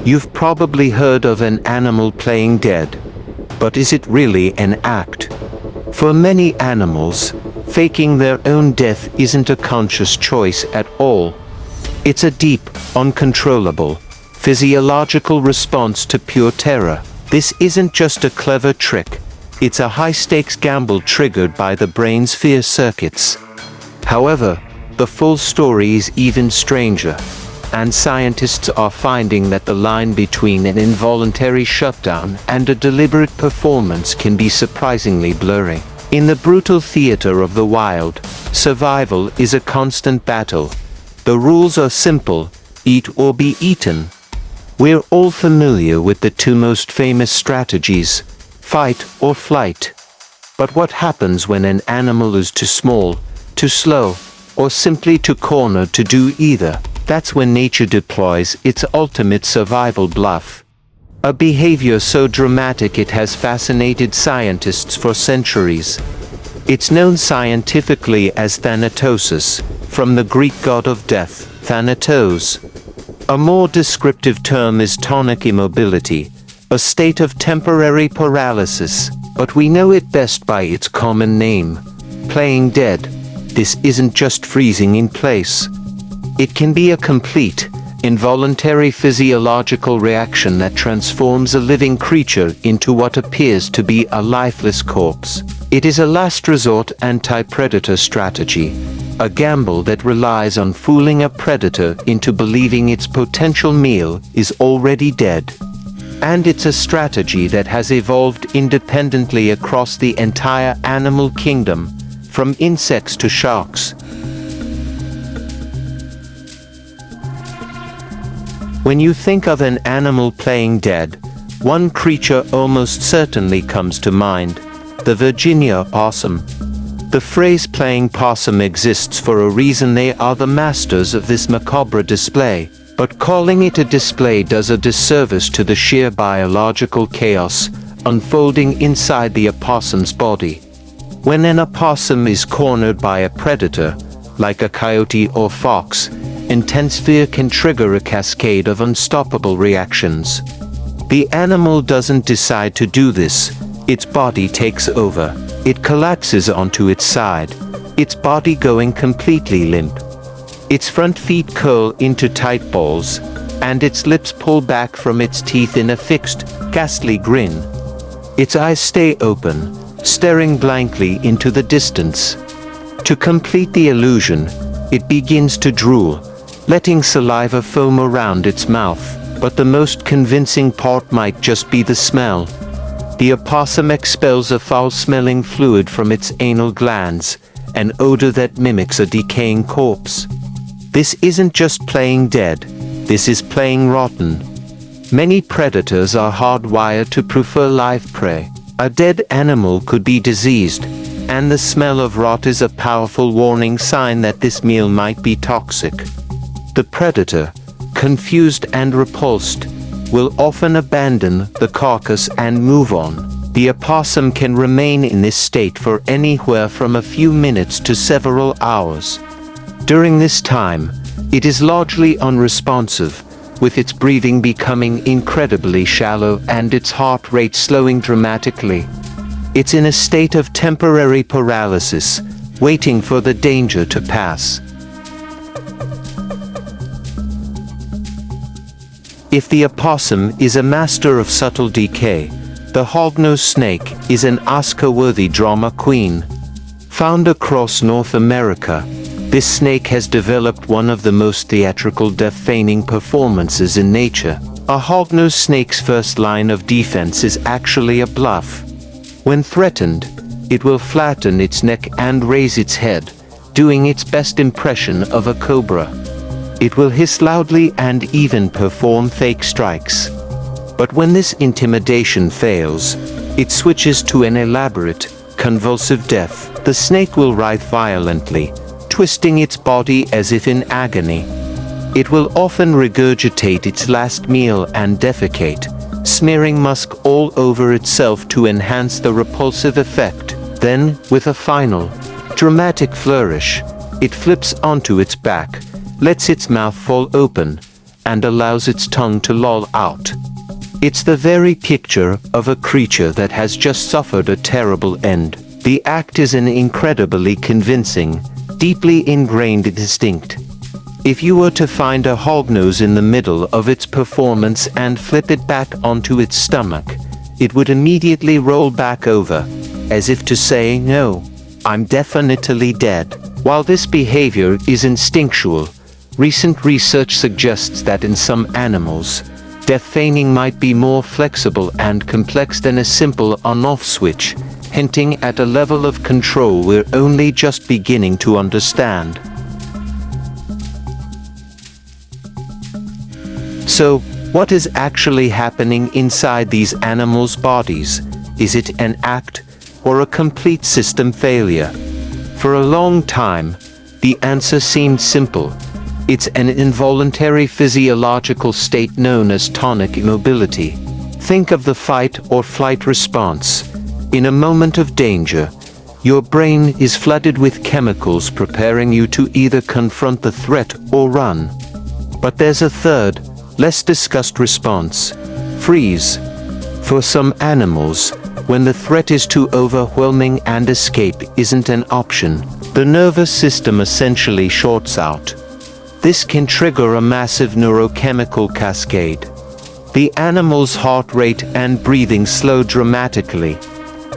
You've probably heard of an animal playing dead. But is it really an act? For many animals, faking their own death isn't a conscious choice at all. It's a deep, uncontrollable, physiological response to pure terror. This isn't just a clever trick. It's a high-stakes gamble triggered by the brain's fear circuits. However, the full story is even stranger, and scientists are finding that the line between an involuntary shutdown and a deliberate performance can be surprisingly blurry. In the brutal theater of the wild, survival is a constant battle. The rules are simple: eat or be eaten. We're all familiar with the two most famous strategies: fight or flight. But what happens when an animal is too small, too slow, or simply too cornered to do either? That's when nature deploys its ultimate survival bluff. A behavior so dramatic it has fascinated scientists for centuries. It's known scientifically as thanatosis, from the Greek god of death, thanatos. A more descriptive term is tonic immobility, a state of temporary paralysis, but we know it best by its common name: playing dead. This isn't just freezing in place. It can be a complete, involuntary physiological reaction that transforms a living creature into what appears to be a lifeless corpse. It is a last resort anti-predator strategy, a gamble that relies on fooling a predator into believing its potential meal is already dead. And it's a strategy that has evolved independently across the entire animal kingdom, from insects to sharks. When you think of an animal playing dead, one creature almost certainly comes to mind: the Virginia opossum. The phrase playing possum exists for a reason. They are the masters of this macabre display, but calling it a display does a disservice to the sheer biological chaos unfolding inside the opossum's body. When an opossum is cornered by a predator, like a coyote or fox, intense fear can trigger a cascade of unstoppable reactions. The animal doesn't decide to do this. Its body takes over. It collapses onto its side, its body going completely limp. Its front feet curl into tight balls, and its lips pull back from its teeth in a fixed, ghastly grin. Its eyes stay open, staring blankly into the distance. To complete the illusion, it begins to drool, letting saliva foam around its mouth. But the most convincing part might just be the smell. The opossum expels a foul-smelling fluid from its anal glands, an odor that mimics a decaying corpse. This isn't just playing dead, this is playing rotten. Many predators are hardwired to prefer live prey. A dead animal could be diseased, and the smell of rot is a powerful warning sign that this meal might be toxic. The predator, confused and repulsed, will often abandon the carcass and move on. The opossum can remain in this state for anywhere from a few minutes to several hours. During this time, it is largely unresponsive, with its breathing becoming incredibly shallow and its heart rate slowing dramatically. It's in a state of temporary paralysis, waiting for the danger to pass. If the opossum is a master of subtle decay, the hognose snake is an Oscar-worthy drama queen. Found across North America, this snake has developed one of the most theatrical death-feigning performances in nature. A hognose snake's first line of defense is actually a bluff. When threatened, it will flatten its neck and raise its head, doing its best impression of a cobra. It will hiss loudly and even perform fake strikes. But when this intimidation fails, it switches to an elaborate, convulsive death. The snake will writhe violently, twisting its body as if in agony. It will often regurgitate its last meal and defecate, smearing musk all over itself to enhance the repulsive effect. Then, with a final, dramatic flourish, it flips onto its back, lets its mouth fall open, and allows its tongue to loll out. It's the very picture of a creature that has just suffered a terrible end. The act is an incredibly convincing, deeply ingrained instinct. If you were to find a hognose in the middle of its performance and flip it back onto its stomach, it would immediately roll back over, as if to say, "No, I'm definitely dead." While this behavior is instinctual, recent research suggests that in some animals, death feigning might be more flexible and complex than a simple on-off switch, hinting at a level of control we're only just beginning to understand. So, what is actually happening inside these animals' bodies? Is it an act or a complete system failure? For a long time, the answer seemed simple. It's an involuntary physiological state known as tonic immobility. Think of the fight or flight response. In a moment of danger, your brain is flooded with chemicals preparing you to either confront the threat or run. But there's a third, less discussed response: freeze. For some animals, when the threat is too overwhelming and escape isn't an option, the nervous system essentially shorts out. This can trigger a massive neurochemical cascade. The animal's heart rate and breathing slow dramatically.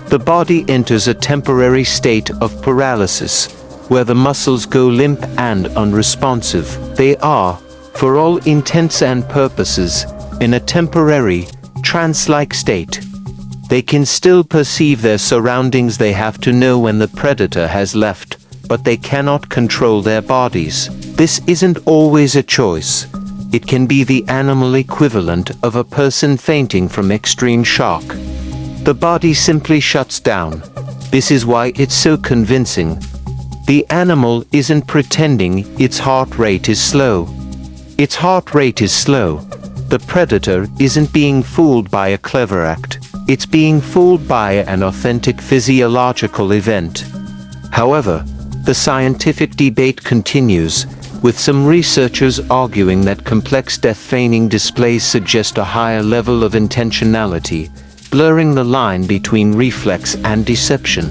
The body enters a temporary state of paralysis, where the muscles go limp and unresponsive. They are, for all intents and purposes, in a temporary, trance-like state. They can still perceive their surroundings. They have to know when the predator has left, but they cannot control their bodies. This isn't always a choice. It can be the animal equivalent of a person fainting from extreme shock. The body simply shuts down. This is why it's so convincing. The animal isn't pretending its heart rate is slow. Its heart rate is slow. The predator isn't being fooled by a clever act. It's being fooled by an authentic physiological event. However, the scientific debate continues, with some researchers arguing that complex death feigning displays suggest a higher level of intentionality, blurring the line between reflex and deception.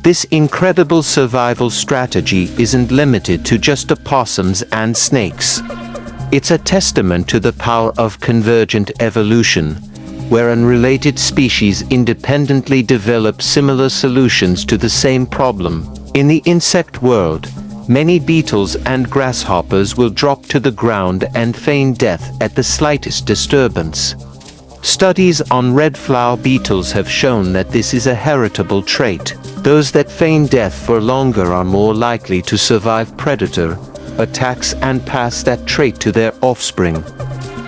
This incredible survival strategy isn't limited to just opossums and snakes. It's a testament to the power of convergent evolution, where unrelated species independently develop similar solutions to the same problem. In the insect world, many beetles and grasshoppers will drop to the ground and feign death at the slightest disturbance. Studies on red flower beetles have shown that this is a heritable trait. Those that feign death for longer are more likely to survive predator attacks and pass that trait to their offspring.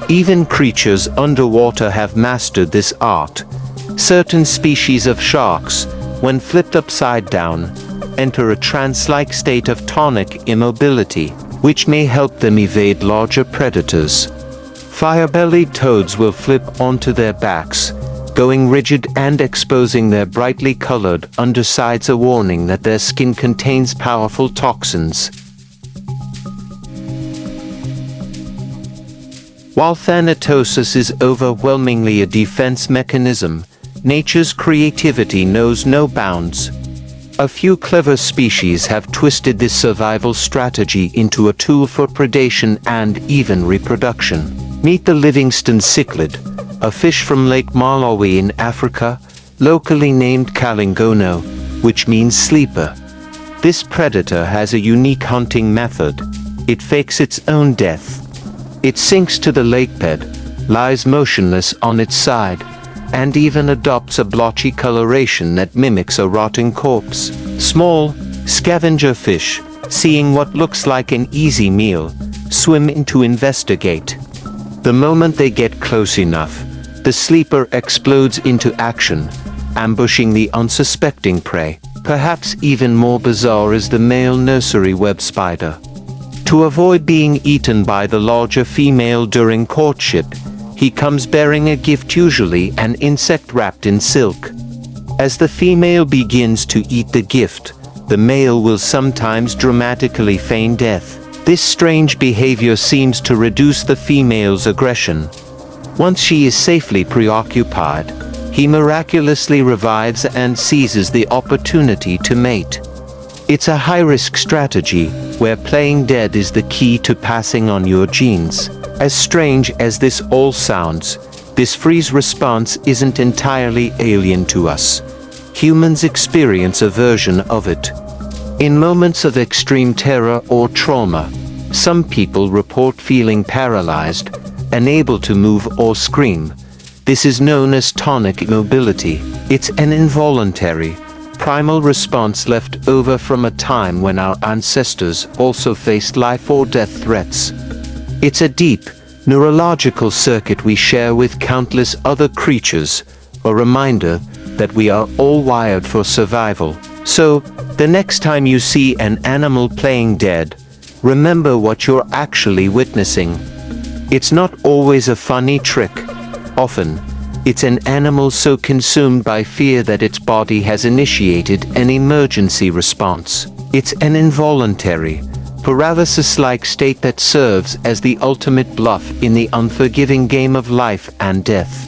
Even creatures underwater have mastered this art. Certain species of sharks, when flipped upside down, enter a trance-like state of tonic immobility, which may help them evade larger predators. Fire-bellied toads will flip onto their backs, going rigid and exposing their brightly colored undersides, a warning that their skin contains powerful toxins. While thanatosis is overwhelmingly a defense mechanism, nature's creativity knows no bounds. A few clever species have twisted this survival strategy into a tool for predation and even reproduction. Meet the Livingston cichlid, a fish from Lake Malawi in Africa, locally named kalingono, which means sleeper. This predator has a unique hunting method. It fakes its own death. It sinks to the lake bed, lies motionless on its side, and even adopts a blotchy coloration that mimics a rotting corpse. Small, scavenger fish, seeing what looks like an easy meal, swim in to investigate. The moment they get close enough, the sleeper explodes into action, ambushing the unsuspecting prey. Perhaps even more bizarre is the male nursery web spider. To avoid being eaten by the larger female during courtship, he comes bearing a gift, usually an insect wrapped in silk. As the female begins to eat the gift, the male will sometimes dramatically feign death. This strange behavior seems to reduce the female's aggression. Once she is safely preoccupied, he miraculously revives and seizes the opportunity to mate. It's a high-risk strategy, where playing dead is the key to passing on your genes. As strange as this all sounds, this freeze response isn't entirely alien to us. Humans experience a version of it. In moments of extreme terror or trauma, some people report feeling paralyzed, unable to move or scream. This is known as tonic immobility. It's an involuntary, primal response left over from a time when our ancestors also faced life or death threats. It's a deep, neurological circuit we share with countless other creatures, a reminder that we are all wired for survival. So, the next time you see an animal playing dead, remember what you're actually witnessing. It's not always a funny trick. Often, it's an animal so consumed by fear that its body has initiated an emergency response. It's an involuntary, paralysis-like state that serves as the ultimate bluff in the unforgiving game of life and death.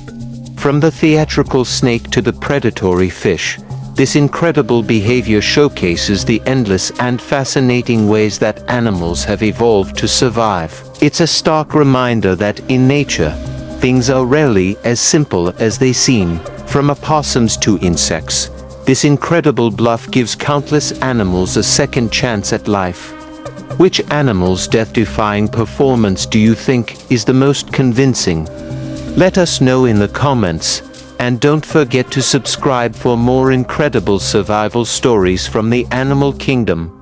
From the theatrical snake to the predatory fish, this incredible behavior showcases the endless and fascinating ways that animals have evolved to survive. It's a stark reminder that in nature, things are rarely as simple as they seem. From opossums to insects, this incredible bluff gives countless animals a second chance at life. Which animal's death-defying performance do you think is the most convincing? Let us know in the comments, and don't forget to subscribe for more incredible survival stories from the animal kingdom.